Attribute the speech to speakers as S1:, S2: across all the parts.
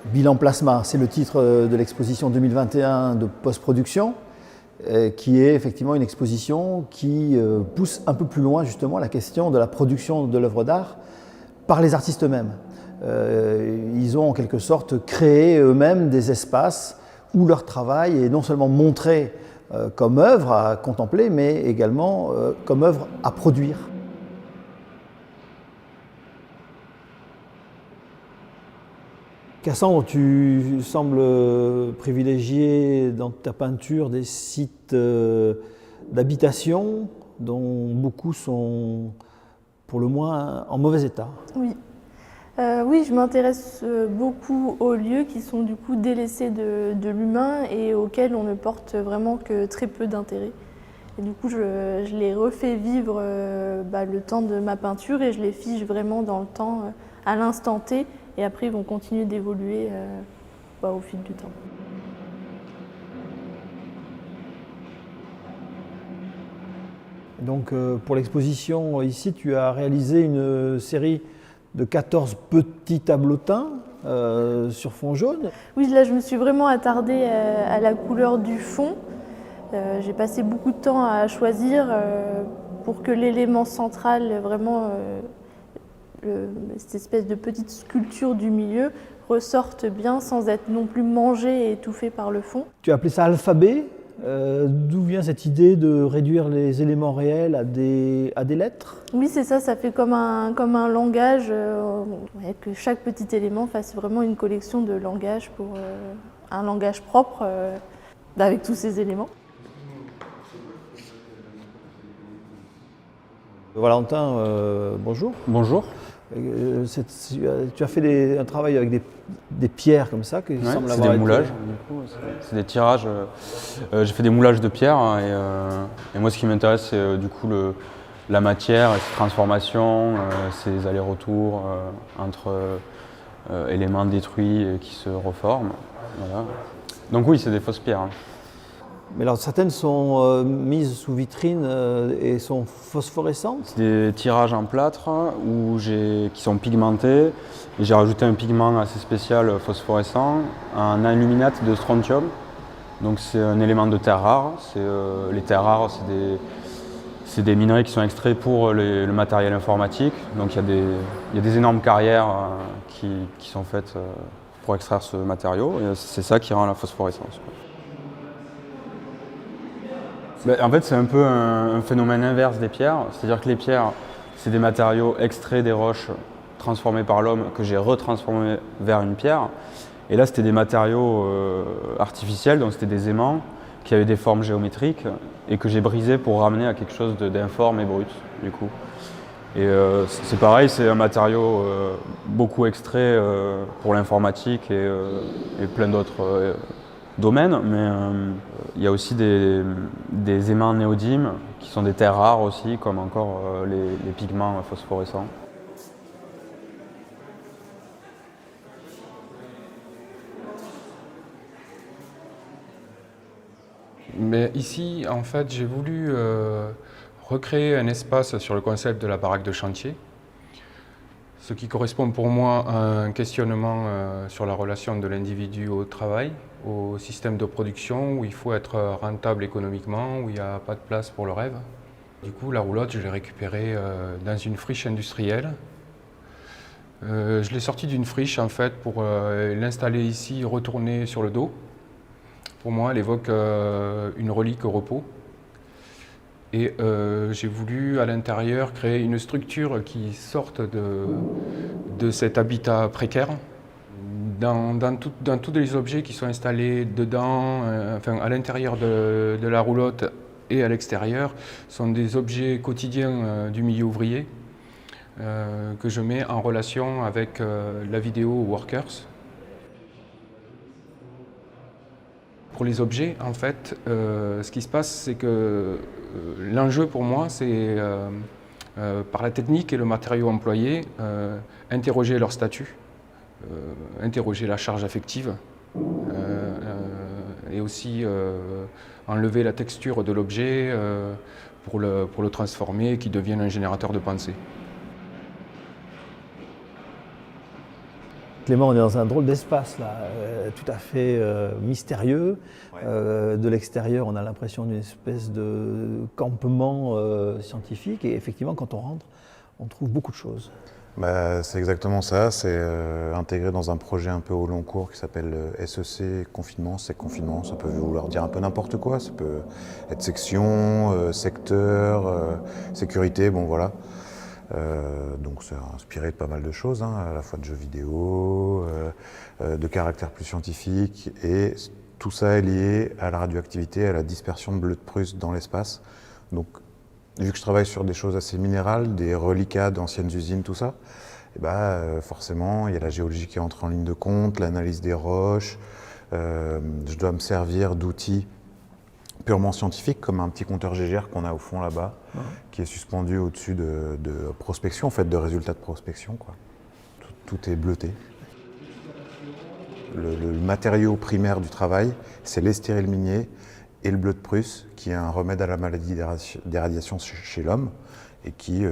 S1: Bilan plasma, c'est le titre de l'exposition 2021 de post-production, qui est effectivement une exposition qui pousse un peu plus loin justement la question de la production de l'œuvre d'art par les artistes eux-mêmes. Ils ont en quelque sorte créé eux-mêmes des espaces où leur travail est non seulement montré comme œuvre à contempler, mais également comme œuvre à produire. Cassandre, tu sembles privilégier dans ta peinture des sites d'habitation dont beaucoup sont pour le moins en mauvais état.
S2: Oui. Oui, je m'intéresse beaucoup aux lieux qui sont du coup délaissés de l'humain et auxquels on ne porte vraiment que très peu d'intérêt. Et du coup, je les refais vivre le temps de ma peinture et je les fige vraiment dans le temps, à l'instant T. Et après, ils vont continuer d'évoluer au fil du temps.
S1: Donc, pour l'exposition, ici, tu as réalisé une série de 14 petits tableautins sur fond jaune.
S2: Oui, là, je me suis vraiment attardée à la couleur du fond. J'ai passé beaucoup de temps à choisir pour que l'élément central, vraiment cette espèce de petite sculpture du milieu, ressorte bien sans être non plus mangé et étouffé par le fond.
S1: Tu as appelé ça alphabet. D'où vient cette idée de réduire les éléments réels à des lettres?
S2: Oui, c'est ça, ça fait comme un langage, que chaque petit élément fasse vraiment une collection de langages pour un langage propre avec tous ces éléments.
S1: Valentin, bonjour.
S3: Bonjour.
S1: Tu as fait un travail avec des pierres comme ça qui semblent
S3: c'est
S1: avoir
S3: des moulages, c'est des tirages. J'ai fait des moulages de pierre et moi ce qui m'intéresse c'est du coup la matière, ses transformations, ses allers-retours entre éléments détruits qui se reforment. Voilà. Donc oui, c'est des fausses pierres.
S1: Mais alors certaines sont mises sous vitrine et sont phosphorescentes.
S3: C'est des tirages en plâtre qui sont pigmentés. Et j'ai rajouté un pigment assez spécial phosphorescent, un aluminate de strontium. Donc c'est un élément de terre rare. Les terres rares, c'est des minerais qui sont extraits pour le matériel informatique. Donc il y a des énormes carrières qui sont faites pour extraire ce matériau. Et c'est ça qui rend la phosphorescence. En fait, c'est un peu un phénomène inverse des pierres. C'est-à-dire que les pierres, c'est des matériaux extraits des roches transformés par l'homme que j'ai retransformés vers une pierre. Et là, c'était des matériaux artificiels, donc c'était des aimants qui avaient des formes géométriques et que j'ai brisés pour ramener à quelque chose d'informe et brut, du coup. Et c'est pareil, c'est un matériau beaucoup extrait pour l'informatique et plein d'autres domaines, mais il y a aussi des aimants néodymes qui sont des terres rares aussi, comme encore les pigments phosphorescents.
S4: Mais ici, en fait, j'ai voulu recréer un espace sur le concept de la baraque de chantier, ce qui correspond pour moi à un questionnement sur la relation de l'individu au travail, au système de production où il faut être rentable économiquement, où il n'y a pas de place pour le rêve. Du coup, la roulotte, je l'ai récupérée dans une friche industrielle. Je l'ai sortie d'une friche en fait pour l'installer ici, retourner sur le dos. Pour moi, elle évoque une relique au repos. Et j'ai voulu à l'intérieur créer une structure qui sorte de cet habitat précaire. Dans tous les objets qui sont installés dedans, à l'intérieur de la roulotte et à l'extérieur, sont des objets quotidiens du milieu ouvrier que je mets en relation avec la vidéo Workers. Pour les objets, en fait, ce qui se passe, c'est que l'enjeu pour moi, c'est par la technique et le matériau employé, interroger leur statut, interroger la charge affective et aussi enlever la texture de l'objet pour le transformer et qu'il devienne un générateur de pensée.
S1: Clément, on est dans un drôle d'espace là, tout à fait mystérieux. De l'extérieur, on a l'impression d'une espèce de campement scientifique et effectivement, quand on rentre, on trouve beaucoup de choses.
S5: Bah, c'est exactement ça, c'est intégré dans un projet un peu au long cours qui s'appelle SEC Confinement. C'est confinement, ça peut vouloir dire un peu n'importe quoi, ça peut être section, secteur, sécurité, bon voilà. Donc c'est inspiré de pas mal de choses, hein, à la fois de jeux vidéo, de caractère plus scientifique, et tout ça est lié à la radioactivité, à la dispersion de bleu de Prusse dans l'espace. Donc vu que je travaille sur des choses assez minérales, des reliquats d'anciennes usines, tout ça, et forcément il y a la géologie qui entre en ligne de compte, l'analyse des roches, je dois me servir d'outils purement scientifiques, comme un petit compteur GGR qu'on a au fond là-bas, qui est suspendu au-dessus de prospection, en fait, de résultats de prospection, quoi. Tout est bleuté. Le matériau primaire du travail, c'est l'estyryle minier et le bleu de Prusse, qui est un remède à la maladie des radiations chez l'homme et qui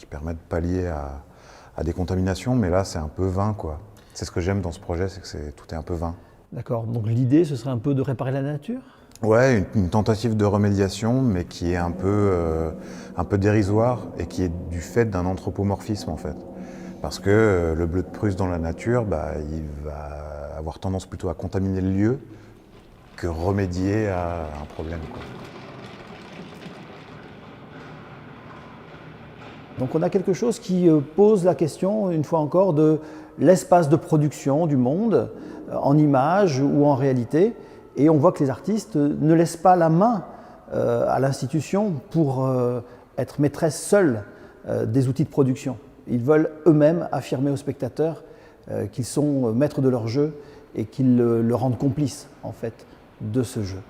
S5: permet de pallier à des contaminations, mais là c'est un peu vain, quoi. C'est ce que j'aime dans ce projet, c'est que tout est un peu vain.
S1: D'accord, donc l'idée ce serait un peu de réparer la nature ?
S5: Ouais, une tentative de remédiation, mais qui est un peu dérisoire et qui est du fait d'un anthropomorphisme en fait. Parce que le bleu de Prusse dans la nature, il va avoir tendance plutôt à contaminer le lieu que remédier à un problème, quoi.
S1: Donc on a quelque chose qui pose la question, une fois encore, de l'espace de production du monde, en image ou en réalité. Et on voit que les artistes ne laissent pas la main à l'institution pour être maîtresse seule des outils de production. Ils veulent eux-mêmes affirmer aux spectateurs qu'ils sont maîtres de leur jeu et qu'ils le rendent complice en fait de ce jeu.